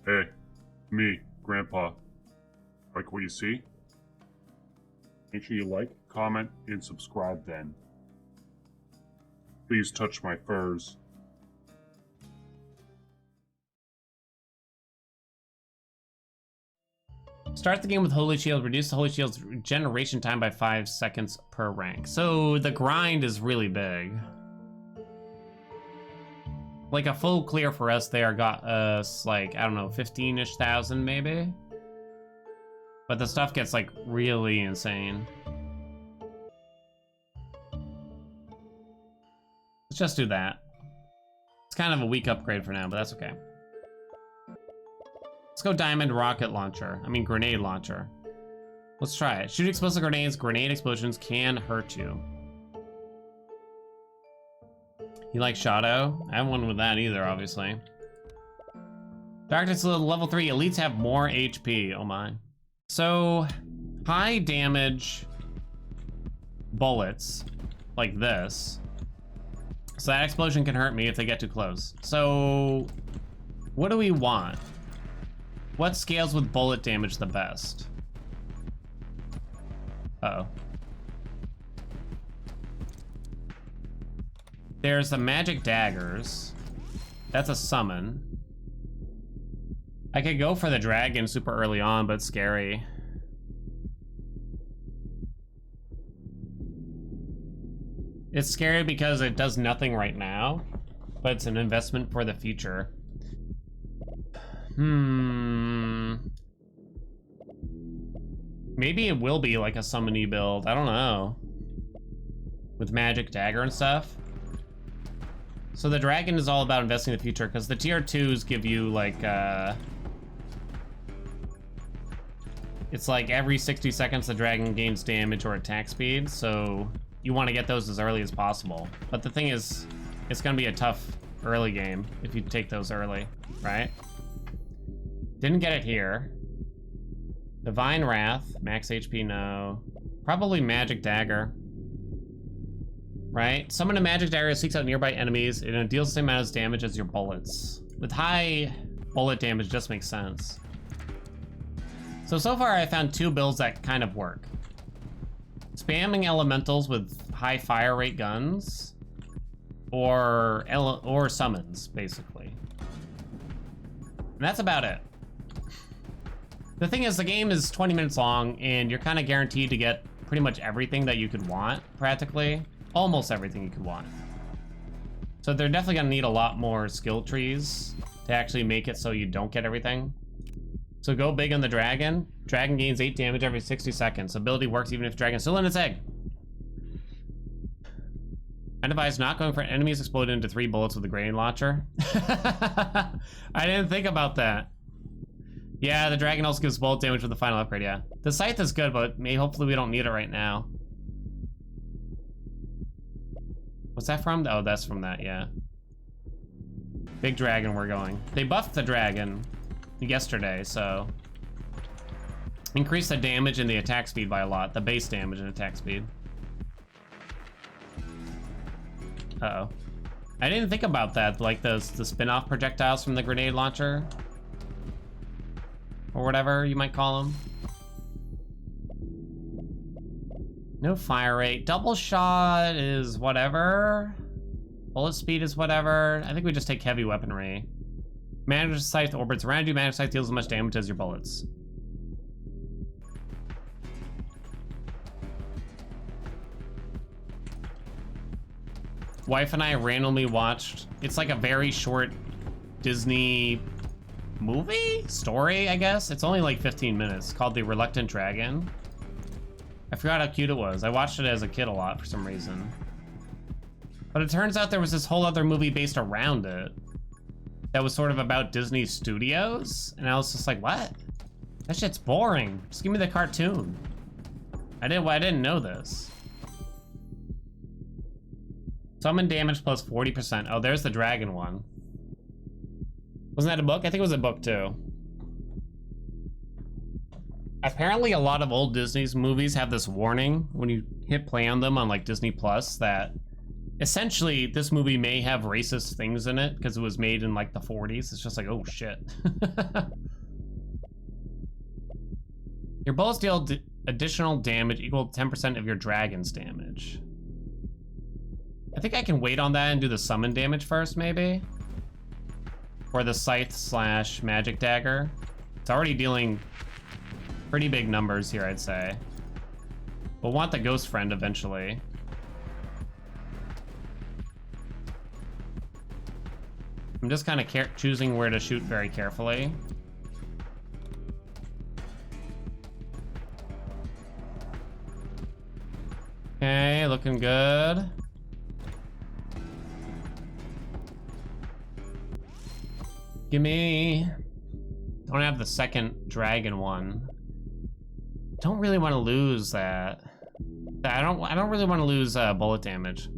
Hey, me, Grandpa. Like what you see? Make sure you like, comment, and subscribe then. Please touch my furs. Start the game with Holy Shield. Reduce the Holy Shield's regeneration time by 5 seconds per rank. So the grind is really big. Like a full clear for us there got us like, I don't know, 15-ish thousand maybe? But the stuff gets like really insane. Let's just do that. It's kind of a weak upgrade for now, but that's okay. Let's go diamond rocket launcher. I mean grenade launcher. Let's try it. Shoot explosive grenades. Grenade explosions can hurt you. You like Shadow? I haven't one with that either, obviously. Darkness level 3. Elites have more HP. Oh my. So, high damage bullets like this. So that explosion can hurt me if they get too close. So, what do we want? What scales with bullet damage the best? Uh-oh. There's the magic daggers. That's a summon. I could go for the dragon super early on, but it's scary. It's scary because it does nothing right now, but it's an investment for the future. Maybe it will be like a summon-y build. I don't know. With magic dagger and stuff. So the dragon is all about investing in the future because the tier 2s give you like it's like every 60 seconds the dragon gains damage or attack speed, so you want to get those as early as possible. But the thing is, it's gonna be a tough early game if you take those early, right? Didn't get it here. Divine Wrath, max HP, no. Probably Magic Dagger. Right? Summon a Magic Dagger that seeks out nearby enemies and it deals the same amount of damage as your bullets. With high bullet damage, just makes sense. So far I found 2 builds that kind of work. Spamming elementals with high fire rate guns, or summons, basically. And that's about it. The thing is, the game is 20 minutes long, and you're kind of guaranteed to get pretty much everything that you could want, practically. Almost everything you could want. So they're definitely gonna need a lot more skill trees to actually make it so you don't get everything. So go big on the dragon. Dragon gains 8 damage every 60 seconds. Ability works even if dragon's still in its egg. I advise not going for enemies exploded into 3 bullets with a grenade launcher. I didn't think about that. Yeah, the dragon also gives bullet damage with the final upgrade, yeah. The scythe is good, but hopefully we don't need it right now. What's that from? Oh, that's from that, yeah. Big dragon, we're going. They buffed the dragon yesterday, so increase the damage and the attack speed by a lot. The base damage and attack speed. Uh-oh. I didn't think about that, like the spin-off projectiles from the grenade launcher. Or whatever you might call them. No fire rate. Double shot is whatever. Bullet speed is whatever. I think we just take heavy weaponry. Magic Scythe orbits around you. Magic Scythe deals as much damage as your bullets. Wife and I randomly watched. It's like a very short Disney movie? Story, I guess? It's only like 15 minutes. Called The Reluctant Dragon. I forgot how cute it was. I watched it as a kid a lot for some reason. But it turns out there was this whole other movie based around it that was sort of about Disney Studios, and I was just like, what? That shit's boring. Just give me the cartoon. I didn't know this. Summon damage plus 40%. Oh, there's the dragon one. Wasn't that a book? I think it was a book too. Apparently a lot of old Disney's movies have this warning when you hit play on them on like Disney Plus that essentially, this movie may have racist things in it because it was made in like the 40s. It's just like, oh shit. Your bullets deal additional damage equal to 10% of your dragon's damage. I think I can wait on that and do the summon damage first, maybe? Or the scythe / magic dagger. It's already dealing pretty big numbers here, I'd say. We'll want the ghost friend eventually. I'm just kind of choosing where to shoot very carefully. Okay, looking good. Gimme. Don't have the second dragon one. Don't really want to lose that. I don't really want to lose bullet damage.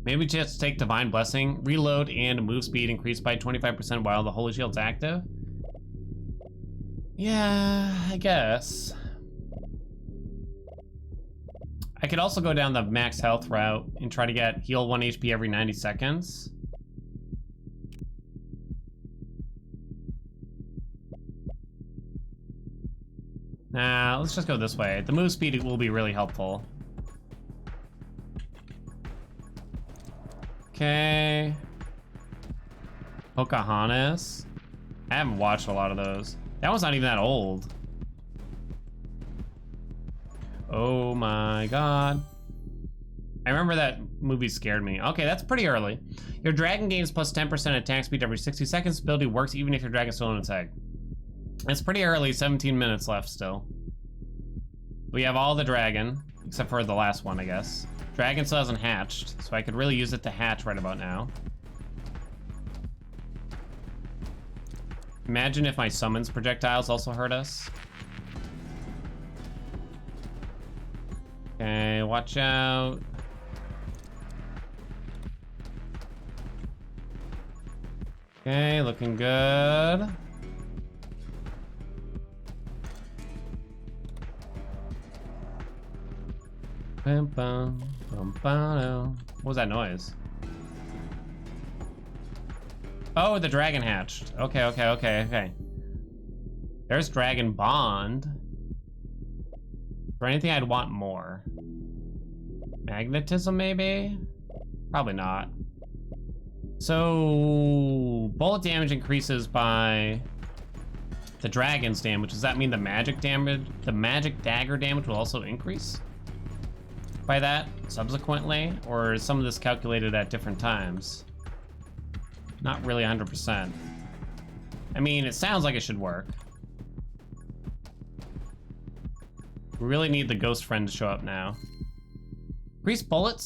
Maybe just take Divine Blessing, reload, and move speed increased by 25% while the Holy Shield's active. Yeah, I guess. I could also go down the max health route and try to get heal 1 HP every 90 seconds. Nah, let's just go this way. The move speed will be really helpful. Okay. Pocahontas. I haven't watched a lot of those. That one's not even that old. Oh my god. I remember that movie scared me. Okay, that's pretty early. Your dragon gains plus 10% attack speed every 60 seconds. Ability works even if your dragon's still in its egg. It's pretty early, 17 minutes left still. We have all the dragon, except for the last one, I guess. Dragon still hasn't hatched, so I could really use it to hatch right about now. Imagine if my summons projectiles also hurt us. Okay, watch out. Okay, looking good. What was that noise? Oh, the dragon hatched. Okay. There's Dragon Bond. For anything I'd want more. Magnetism, maybe? Probably not. So, bullet damage increases by the dragon's damage. Does that mean the magic damage, the magic dagger damage will also increase by that subsequently? Or is some of this calculated at different times? Not really 100%. I mean, it sounds like it should work. We really need the ghost friend to show up now. Increase bullet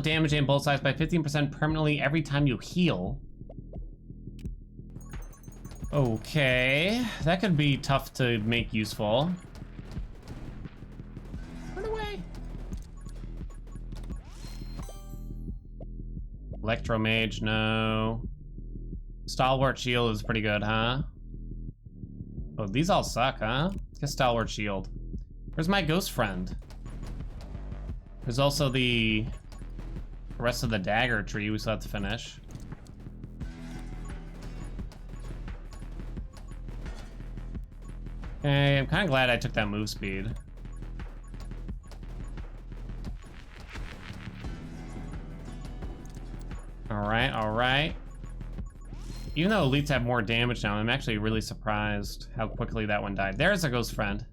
damage and bullet size by 15% permanently every time you heal. Okay, that could be tough to make useful. Run away. Electromage, no. Stalwart shield is pretty good, huh? Oh, these all suck, huh? Guess Stalwart shield. Where's my ghost friend? There's also the rest of the dagger tree we still have to finish. Okay, I'm kind of glad I took that move speed. Alright. Even though elites have more damage now, I'm actually really surprised how quickly that one died. There's a ghost friend.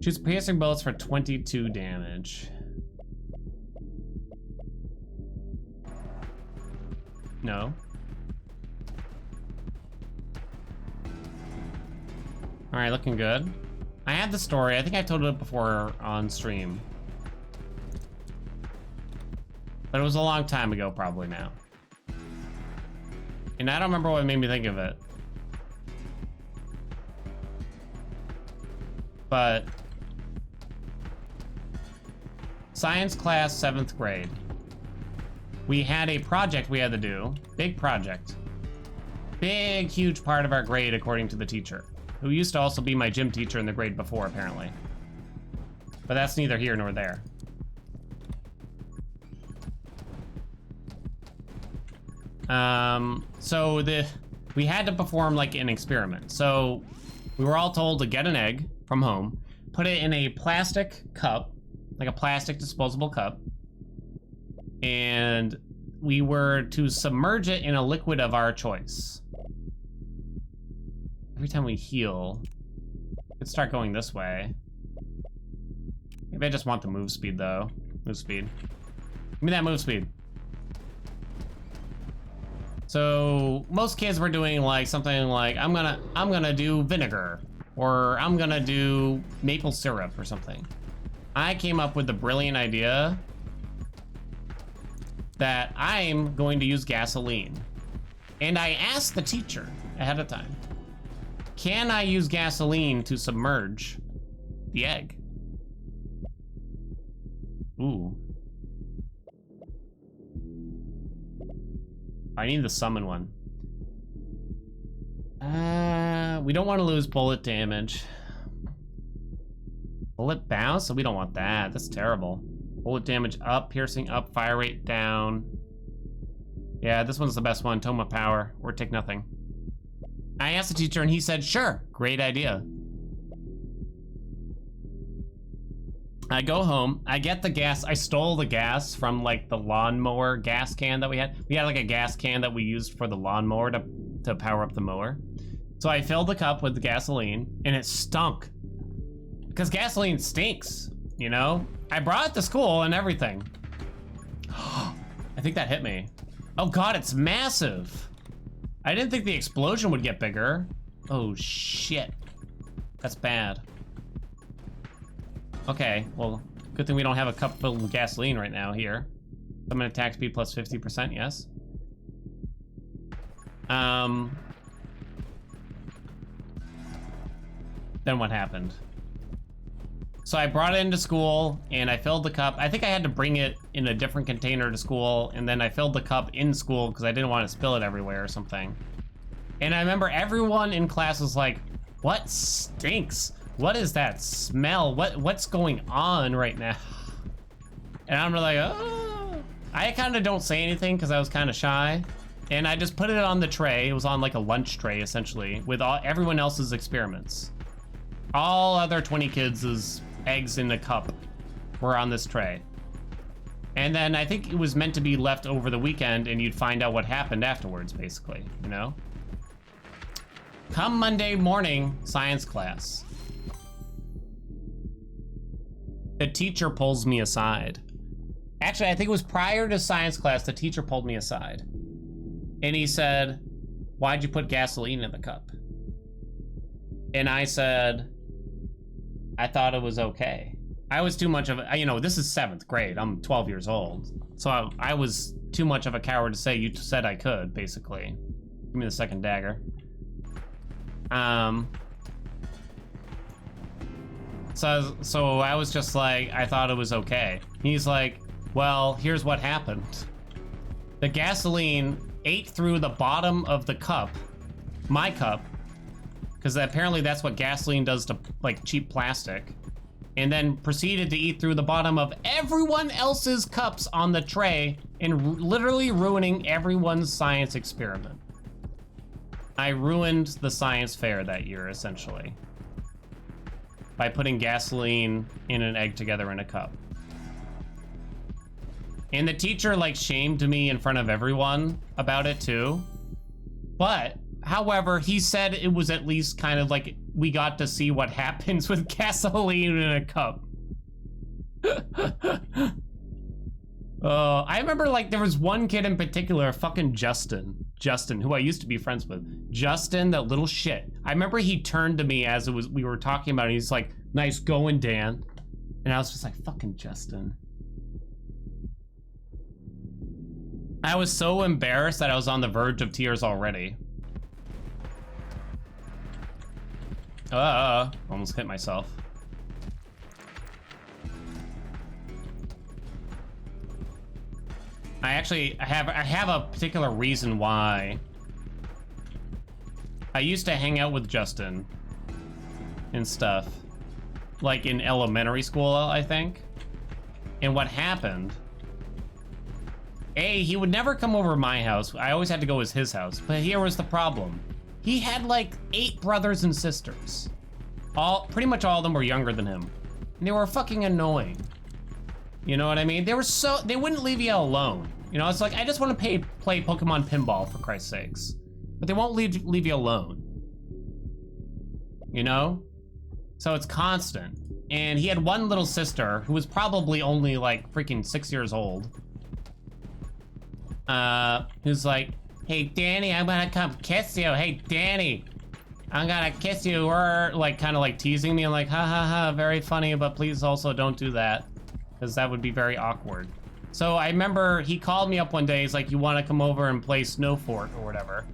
Shoots piercing bullets for 22 damage. No. Alright, looking good. I had the story. I think I told it before on stream. But it was a long time ago, probably now. And I don't remember what made me think of it. But science class, 7th grade. We had a project we had to do. Big project. Big, huge part of our grade, according to the teacher. who used to also be my gym teacher in the grade before, apparently. But that's neither here nor there. So we had to perform like an experiment. So we were all told to get an egg from home, put it in a plastic cup, like a plastic disposable cup, and we were to submerge it in a liquid of our choice. Every time we heal, let's start going this way. Maybe I just want the move speed though. Move speed. Give me that move speed. So most kids were doing like something like I'm gonna do vinegar, or I'm gonna do maple syrup or something. I came up with the brilliant idea that I'm going to use gasoline. And I asked the teacher ahead of time, can I use gasoline to submerge the egg? Ooh. I need the summon one. We don't want to lose bullet damage. Bullet bounce? So we don't want that. That's terrible. Bullet damage up, piercing up, fire rate down. Yeah, this one's the best one. Toma power, or take nothing. I asked the teacher and he said, sure, great idea. I go home, I get the gas, I stole the gas from like the lawnmower gas can that we had. We had like a gas can that we used for the lawnmower to power up the mower. So I filled the cup with the gasoline and it stunk. Because gasoline stinks, you know? I brought it to school and everything. I think that hit me. Oh God, it's massive. I didn't think the explosion would get bigger. Oh shit. That's bad. Okay, well, good thing we don't have a cup filled with gasoline right now here. Summon attack speed plus 50%, yes. Then what happened? So I brought it into school and I filled the cup. I think I had to bring it in a different container to school, and then I filled the cup in school because I didn't want to spill it everywhere or something. And I remember everyone in class was like, what stinks? What is that smell? What's going on right now? And I'm like, oh. I kind of don't say anything because I was kind of shy. And I just put it on the tray. It was on like a lunch tray, essentially, with everyone else's experiments. All other 20 kids' eggs in a cup were on this tray. And then I think it was meant to be left over the weekend and you'd find out what happened afterwards, basically, you know? Come Monday morning, science class. The teacher pulls me aside. Actually, I think it was prior to science class, the teacher pulled me aside. And he said, why'd you put gasoline in the cup? And I said, I thought it was okay. I was too much of a, you know, this is 7th grade. I'm 12 years old. So I was too much of a coward to say, you said I could, basically. Give me the second dagger. So I was just like, I thought it was okay. He's like, well, here's what happened. The gasoline ate through the bottom of the cup, my cup, because apparently that's what gasoline does to like cheap plastic, and then proceeded to eat through the bottom of everyone else's cups on the tray and literally ruining everyone's science experiment. I ruined the science fair that year, essentially, by putting gasoline in an egg together in a cup. And the teacher like shamed me in front of everyone about it too. But, however, he said it was at least kind of like we got to see what happens with gasoline in a cup. I remember like there was one kid in particular, fucking Justin, who I used to be friends with. Justin, that little shit. I remember he turned to me as we were talking about it. He's like, nice going, Dan. And I was just like, fucking Justin. I was so embarrassed that I was on the verge of tears already. Almost hit myself. I have a particular reason why. I used to hang out with Justin and stuff. Like in elementary school, I think. And what happened... he would never come over to my house. I always had to go to his house. But here was the problem. He had like 8 brothers and sisters. Pretty much all of them were younger than him. And they were fucking annoying. You know what I mean? They wouldn't leave you alone. You know, it's like, I just want to play Pokemon Pinball, for Christ's sakes. But they won't leave you alone. You know? So it's constant. And he had one little sister who was probably only like freaking 6 years old. Who's like, hey, Danny, I'm gonna come kiss you. Hey, Danny, I'm gonna kiss you. Or like kind of like teasing me and like, ha ha ha, very funny, but please also don't do that. Because that would be very awkward. So I remember he called me up one day. He's like, you want to come over and play Snow Fort or whatever?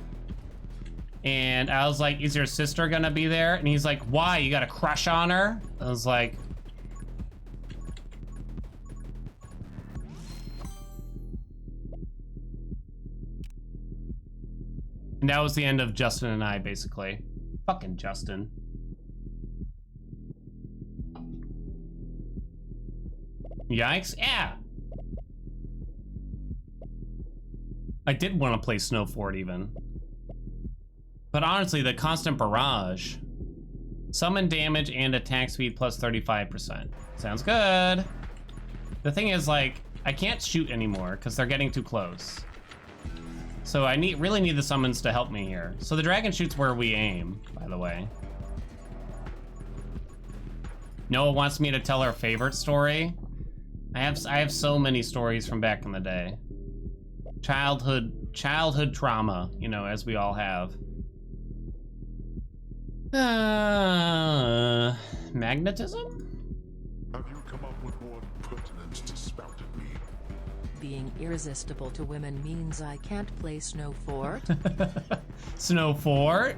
And I was like, is your sister gonna be there? And he's like, why? You got a crush on her? I was like... And that was the end of Justin and I, basically. Fucking Justin. Yikes, yeah! I did want to play Snow Fort even. But honestly, the constant barrage. Summon damage and attack speed plus 35%. Sounds good. The thing is, like, I can't shoot anymore because they're getting too close. So I really need the summons to help me here. So the dragon shoots where we aim, by the way. Noah wants me to tell her favorite story. I have so many stories from back in the day. Childhood trauma, you know, as we all have. Magnetism? Have you come up with more pertinence to spout at me? Being irresistible to women means I can't play Snow Fort. Snow Fort?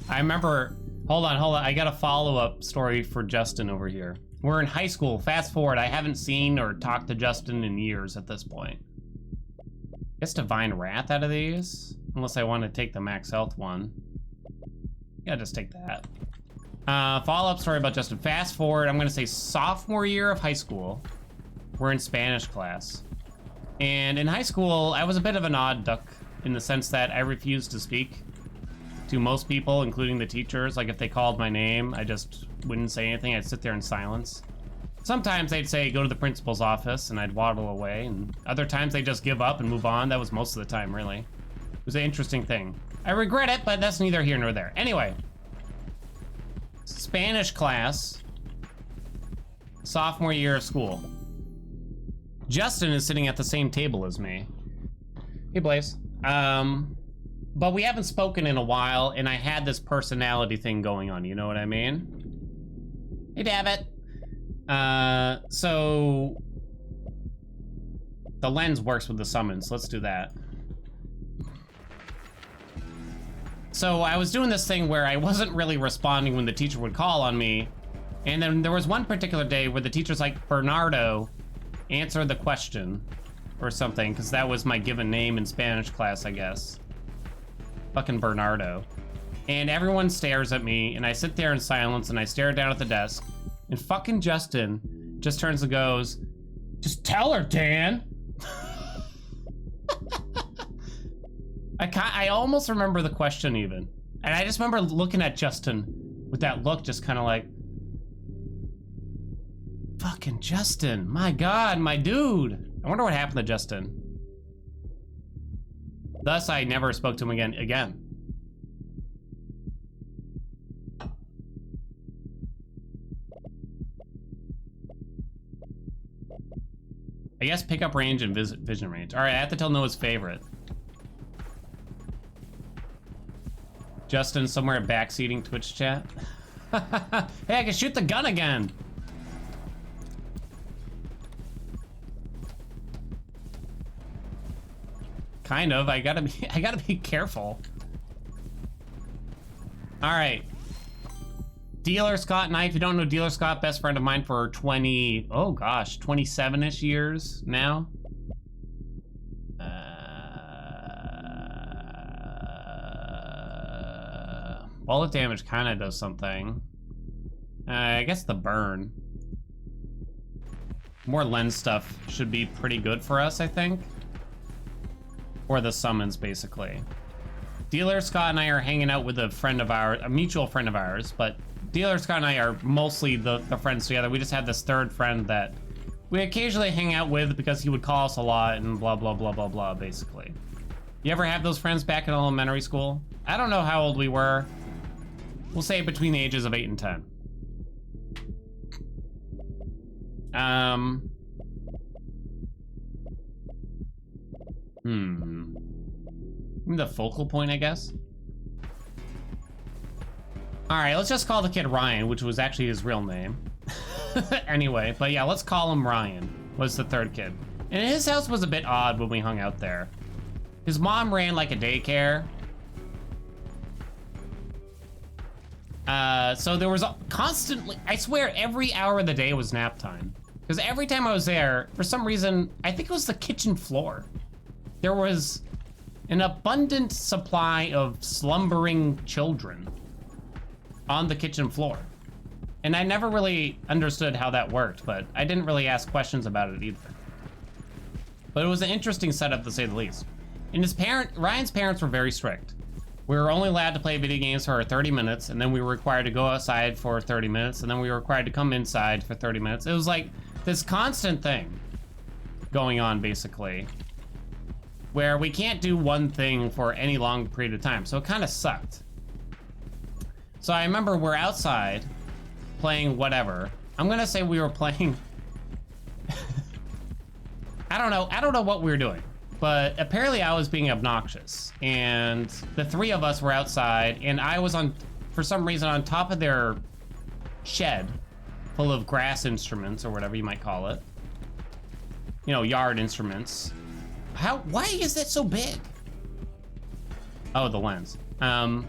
I remember, hold on. I got a follow-up story for Justin over here. We're in high school, fast forward. I haven't seen or talked to Justin in years at this point. Guess Divine Wrath out of these? Unless I want to take the max health one. Yeah, just take that. Follow-up story about Justin. Fast forward, I'm gonna say sophomore year of high school. We're in Spanish class. And in high school, I was a bit of an odd duck in the sense that I refused to speak to most people, including the teachers. Like if they called my name, I just wouldn't say anything. I'd sit there in silence. Sometimes they'd say, go to the principal's office, and I'd waddle away. And other times they'd just give up and move on. That was most of the time, really. It was an interesting thing. I regret it, but that's neither here nor there. Anyway. Spanish class. Sophomore year of school. Justin is sitting at the same table as me. Hey, Blaze. But we haven't spoken in a while, and I had this personality thing going on, you know what I mean? Hey, Dabbit. So... the lens works with the summons, let's do that. So I was doing this thing where I wasn't really responding when the teacher would call on me, and then there was one particular day where the teacher's like, Bernardo, answer the question, or something, because that was my given name in Spanish class, I guess. Fucking Bernardo. And everyone stares at me, and I sit there in silence, and I stare down at the desk, and fucking Justin just turns and goes, just tell her, Dan. I almost remember the question even. And I just remember looking at Justin with that look, just kind of like, fucking Justin, my God, my dude. I wonder what happened to Justin. Thus, I never spoke to him again. I guess pickup range and vision range. All right, I have to tell Noah's favorite. Justin somewhere backseating Twitch chat. Hey, I can shoot the gun again. Kind of. I gotta be careful. All right. Dealer Scott Knight. If you don't know Dealer Scott, best friend of mine for 27-ish years now. Bullet damage kind of does something. I guess the burn. More lens stuff should be pretty good for us, I think. Or the summons, basically. Dealer Scott and I are hanging out with a friend of ours, a mutual friend of ours, but Dealer Scott and I are mostly the friends together. We just have this third friend that we occasionally hang out with because he would call us a lot and blah, blah, blah, blah, blah, basically. You ever have those friends back in elementary school? I don't know how old we were. We'll say between the ages of 8 and 10. The focal point, I guess. All right, let's just call the kid Ryan, which was actually his real name. Anyway, but yeah, let's call him Ryan, was the third kid. And his house was a bit odd when we hung out there. His mom ran like a daycare. So there was constantly, I swear every hour of the day was nap time. Because every time I was there, for some reason, I think it was the kitchen floor. There was an abundant supply of slumbering children on the kitchen floor. And I never really understood how that worked, but I didn't really ask questions about it either. But it was an interesting setup, to say the least. And Ryan's parents were very strict. We were only allowed to play video games for 30 minutes, and then we were required to go outside for 30 minutes, and then we were required to come inside for 30 minutes. It was like this constant thing going on, basically, where we can't do one thing for any long period of time. So it kind of sucked. So I remember we're outside playing whatever. I'm gonna say we were playing I don't know what we were doing, but apparently I was being obnoxious, and the three of us were outside, and I was for some reason on top of their shed full of grass instruments, or whatever you might call it, you know, yard instruments. Why is it so big? Oh, the lens. And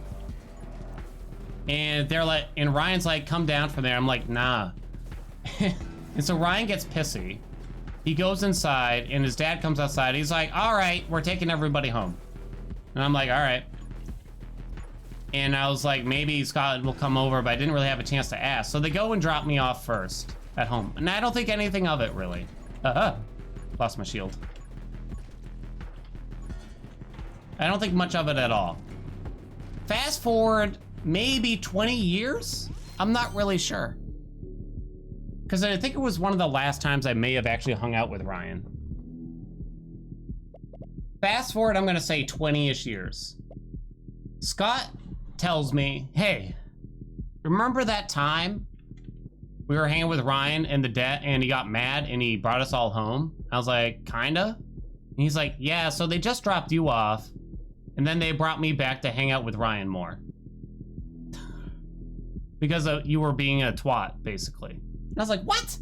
they're like, and Ryan's like, come down from there. I'm like, nah. And so Ryan gets pissy. He goes inside, and his dad comes outside. He's like, all right, we're taking everybody home. And I'm like, all right. And I was like, maybe Scott will come over, but I didn't really have a chance to ask. So they go and drop me off first at home. And I don't think anything of it, really. Lost my shield. I don't think much of it at all. Fast forward maybe 20 years? I'm not really sure. Because I think it was one of the last times I may have actually hung out with Ryan. Fast forward, I'm gonna say 20-ish years. Scott tells me, hey, remember that time we were hanging with Ryan and and he got mad and he brought us all home? I was like, kinda? And he's like, yeah, so they just dropped you off, and then they brought me back to hang out with Ryan more. Because you were being a twat, basically. And I was like, what?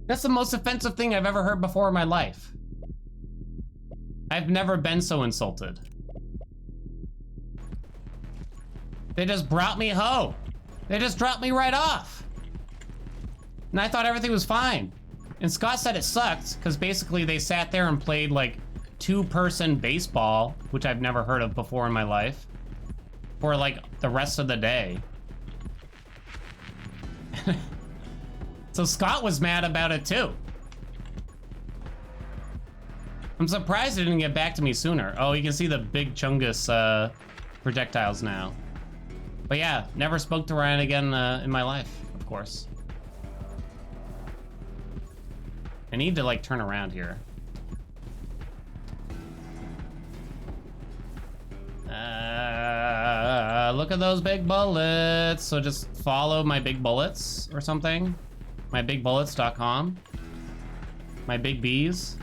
That's the most offensive thing I've ever heard before in my life. I've never been so insulted. They just brought me home. They just dropped me right off. And I thought everything was fine. And Scott said it sucked, because basically they sat there and played like 2-person baseball, which I've never heard of before in my life, for like the rest of the day. So Scott was mad about it too. I'm surprised he didn't get back to me sooner. Oh, you can see the big Chungus projectiles now. But yeah, never spoke to Ryan again in my life, of course. I need to like turn around here. Look at those big bullets. So just follow my big bullets or something. Mybigbullets.com. My big bees.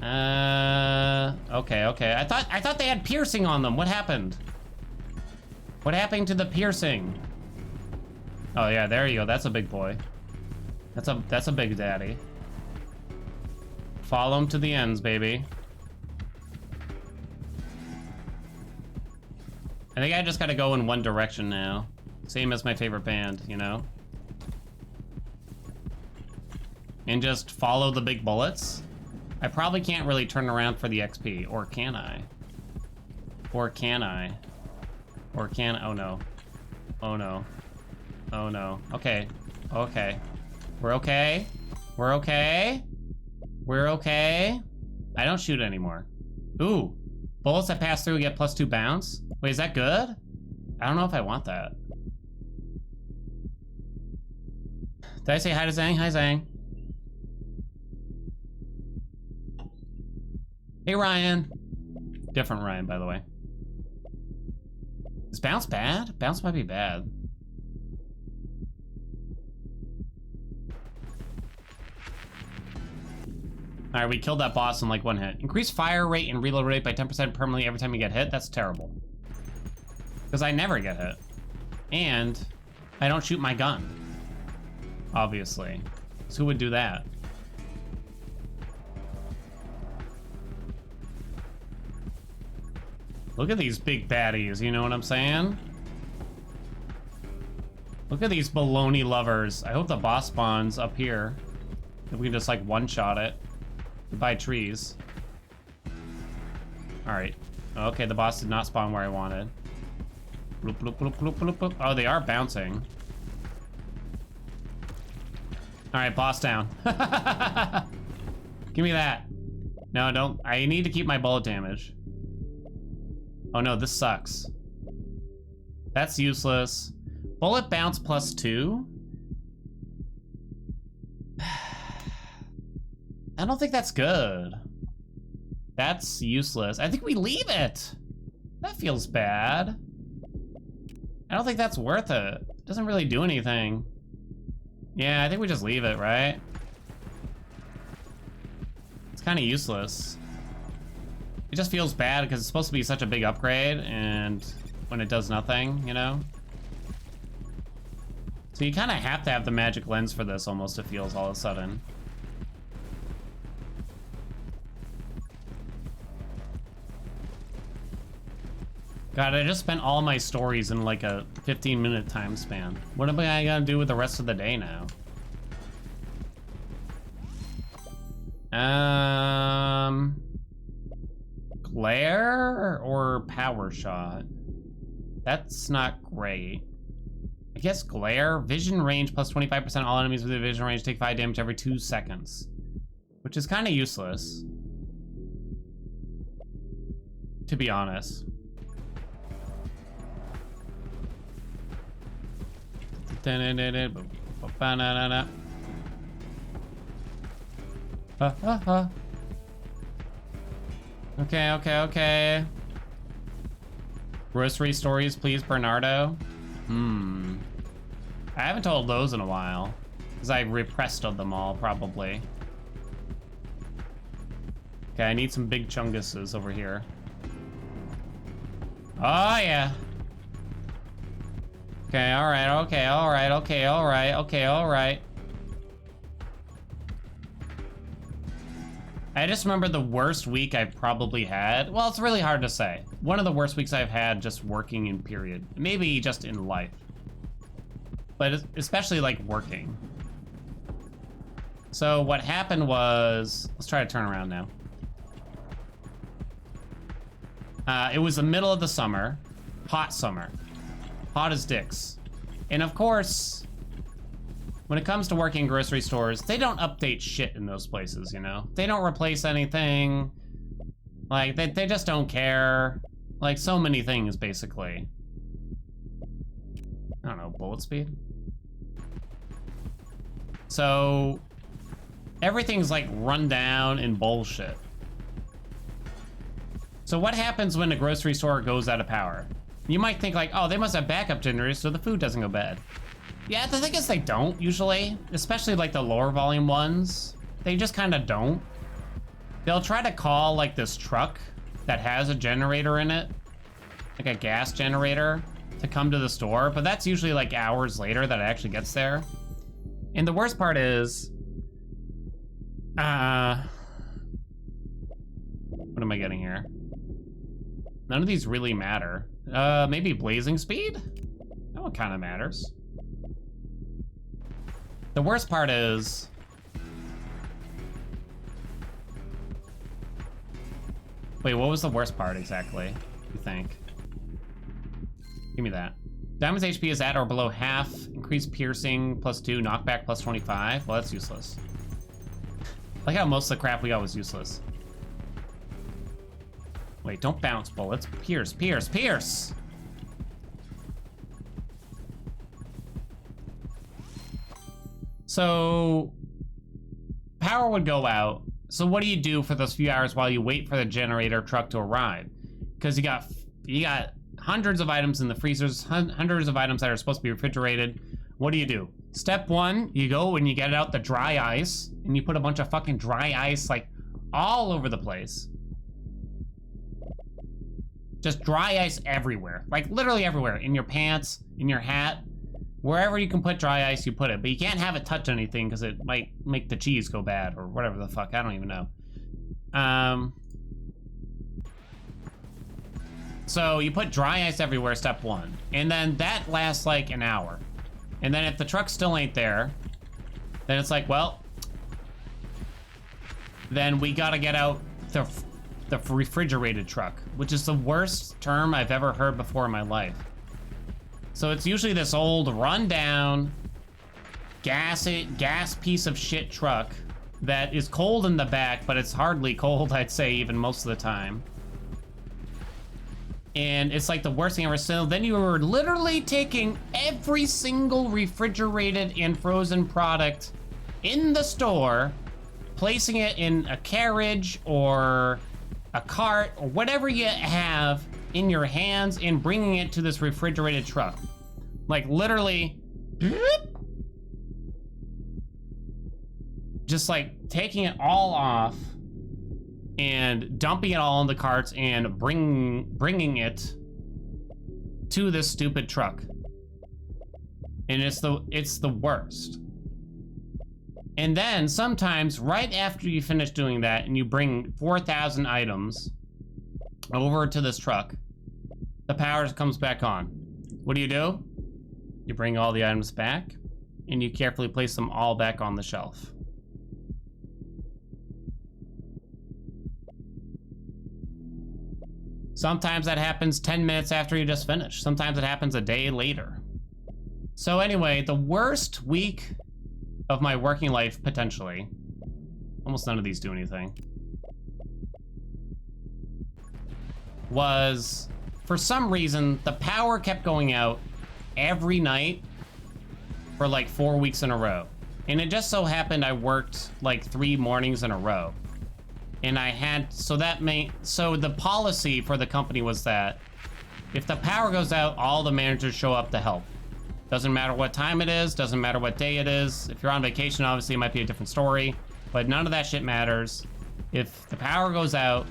Okay. I thought they had piercing on them. What happened? What happened to the piercing? Oh yeah, there you go. That's a big boy. That's a big daddy. Follow him to the ends, baby. I think I just gotta go in one direction now. Same as my favorite band, you know? And just follow the big bullets. I probably can't really turn around for the XP, or can I? Or can I? Or can, oh no. Oh no. Oh no. Okay. Okay. We're okay. We're okay. We're okay. I don't shoot anymore. Ooh. Bullets that pass through get +2 bounce? Wait, is that good? I don't know if I want that. Did I say hi to Zhang? Hi, Zhang. Hey, Ryan. Different Ryan, by the way. Is bounce bad? Bounce might be bad. Alright, we killed that boss in like 1 hit. Increase fire rate and reload rate by 10% permanently every time you get hit? That's terrible. Because I never get hit. And I don't shoot my gun. Obviously. So who would do that? Look at these big baddies, you know what I'm saying? Look at these baloney lovers. I hope the boss spawns up here. If we can just like one-shot it. Goodbye trees. Alright. Okay, the boss did not spawn where I wanted. Bloop, bloop, bloop, bloop, bloop, bloop. Oh, they are bouncing. Alright, boss down. Give me that. No, don't. I need to keep my bullet damage. Oh no, this sucks. That's useless. Bullet bounce +2? I don't think that's good. That's useless. I think we leave it. That feels bad. I don't think that's worth it. It doesn't really do anything. Yeah, I think we just leave it, right? It's kind of useless. It just feels bad because it's supposed to be such a big upgrade, and when it does nothing, you know? So you kind of have to have the magic lens for this, almost, it feels all of a sudden. God, I just spent all my stories in like a 15-minute time span. What am I gonna do with the rest of the day now? Glare or power shot? That's not great. I guess glare. Vision range plus 25%. All enemies with a vision range take 5 damage every 2 seconds. Which is kind of useless. To be honest. Okay. Grocery stories, please, Bernardo. I haven't told those in a while. Because I repressed them all, probably. Okay, I need some big chunguses over here. Oh, yeah. Okay, alright. I just remember the worst week I've probably had. Well, it's really hard to say. One of the worst weeks I've had just working in period. Maybe just in life. But especially like working. So what happened was, let's try to turn around now. It was the middle of the summer, hot summer. Hot as dicks. And of course, when it comes to working in grocery stores, they don't update shit in those places, you know? They don't replace anything. Like, they just don't care. Like, so many things, basically. I don't know, bullet speed? So, everything's like run down and bullshit. So what happens when a grocery store goes out of power? You might think like, oh, they must have backup generators so the food doesn't go bad. Yeah, the thing is they don't usually, especially like the lower volume ones. They just kind of don't. They'll try to call like this truck that has a generator in it, like a gas generator, to come to the store, but that's usually like hours later that it actually gets there. And the worst part is, what am I getting here? None of these really matter. Maybe blazing speed? That one kind of matters. The worst part is... Wait, what was the worst part exactly? you think? Give me that. Diamond's HP is at or below half. Increased piercing +2, knockback +25. Well, that's useless. Like how most of the crap we got was useless. Wait, don't bounce bullets. Pierce, pierce, pierce! So, power would go out. So what do you do for those few hours while you wait for the generator truck to arrive? Because you got hundreds of items in the freezers, hundreds of items that are supposed to be refrigerated. What do? Step one, you go and you get out the dry ice, and you put a bunch of fucking dry ice like all over the place. Just dry ice everywhere, like literally everywhere. In your pants, in your hat, wherever you can put dry ice, you put it. But you can't have it touch anything because it might make the cheese go bad or whatever the fuck. I don't even know. So you put dry ice everywhere, step one. And then that lasts like an hour. And then if the truck still ain't there, then it's like, well, then we gotta get out the refrigerated truck, which is the worst term I've ever heard before in my life. So it's usually this old rundown gas piece of shit truck that is cold in the back, but it's hardly cold, I'd say, even most of the time. And it's like the worst thing ever. So then you were literally taking every single refrigerated and frozen product in the store, placing it in a carriage or a cart or whatever you have in your hands and bringing it to this refrigerated truck. Like literally, just like taking it all off and dumping it all in the carts and bringing it to this stupid truck. And it's the worst. And then sometimes right after you finish doing that and you bring 4,000 items over to this truck, the power comes back on. What do? You bring all the items back and you carefully place them all back on the shelf. Sometimes that happens 10 minutes after you just finished. Sometimes it happens a day later. So anyway, the worst week of my working life, potentially. Almost none of these do anything. Was, for some reason, the power kept going out every night for like 4 weeks in a row. And it just so happened I worked like 3 mornings in a row. And I had, so the policy for the company was that if the power goes out, all the managers show up to help. Doesn't matter what time it is, doesn't matter what day it is. If you're on vacation, obviously it might be a different story, but none of that shit matters. If the power goes out,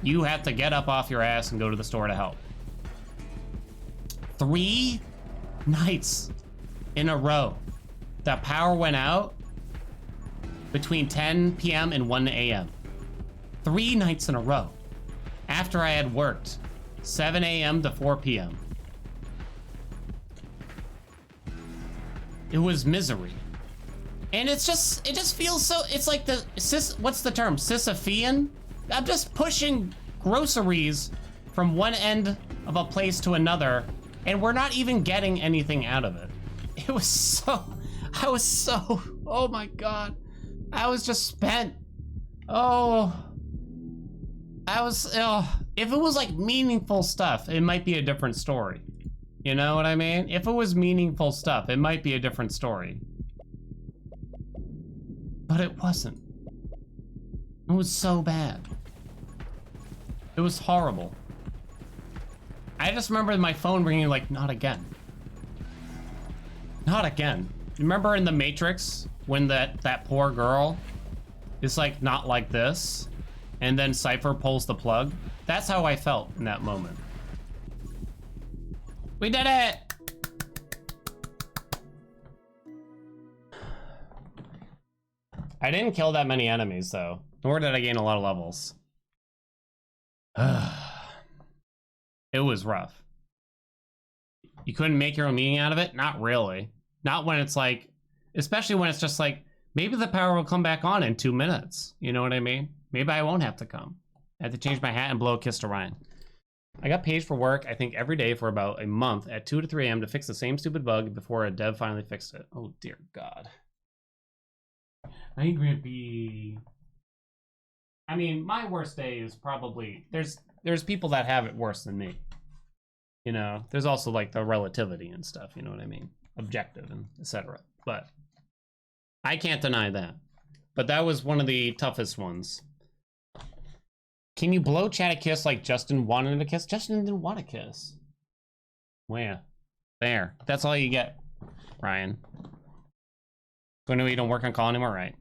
you have to get up off your ass and go to the store to help. 3 nights in a row, the power went out between 10 p.m. and 1 a.m. 3 nights in a row after I had worked 7 a.m. to 4 p.m. It was misery. And it just feels so, it's like what's the term? Sisyphean? I'm just pushing groceries from one end of a place to another, and we're not even getting anything out of it. I was so, oh my God. I was just spent. If it was like meaningful stuff, it might be a different story. You know what I mean? If it was meaningful stuff, it might be a different story. But it wasn't. It was so bad. It was horrible. I just remember my phone ringing like, not again. Not again. Remember in The Matrix when that poor girl is like, not like this? And then Cypher pulls the plug? That's how I felt in that moment. We did it! I didn't kill that many enemies though, nor did I gain a lot of levels. It was rough. You couldn't make your own meaning out of it? Not really. Not when it's like, especially when it's just like, maybe the power will come back on in 2 minutes. You know what I mean? Maybe I won't have to come. I have to change my hat and blow a kiss to Ryan. I got paged for work, I think, every day for about a month at 2 to 3 a.m. to fix the same stupid bug before a dev finally fixed it. Oh, dear God. I agree with B. I mean, my worst day is probably... There's people that have it worse than me. You know, there's also, like, the relativity and stuff, you know what I mean? Objective and etc. But I can't deny that. But that was one of the toughest ones. Can you blow Chad a kiss like Justin wanted a kiss? Justin didn't want a kiss. Where? There. That's all you get, Ryan. So I know you don't work on call anymore, right?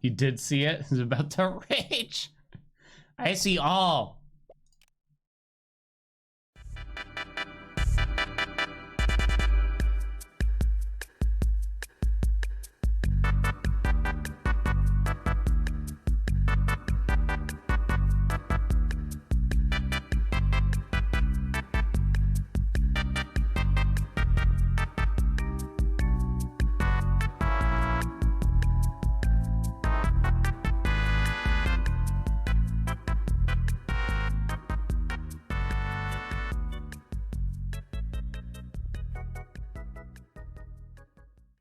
You did see it? He's about to rage. I see all.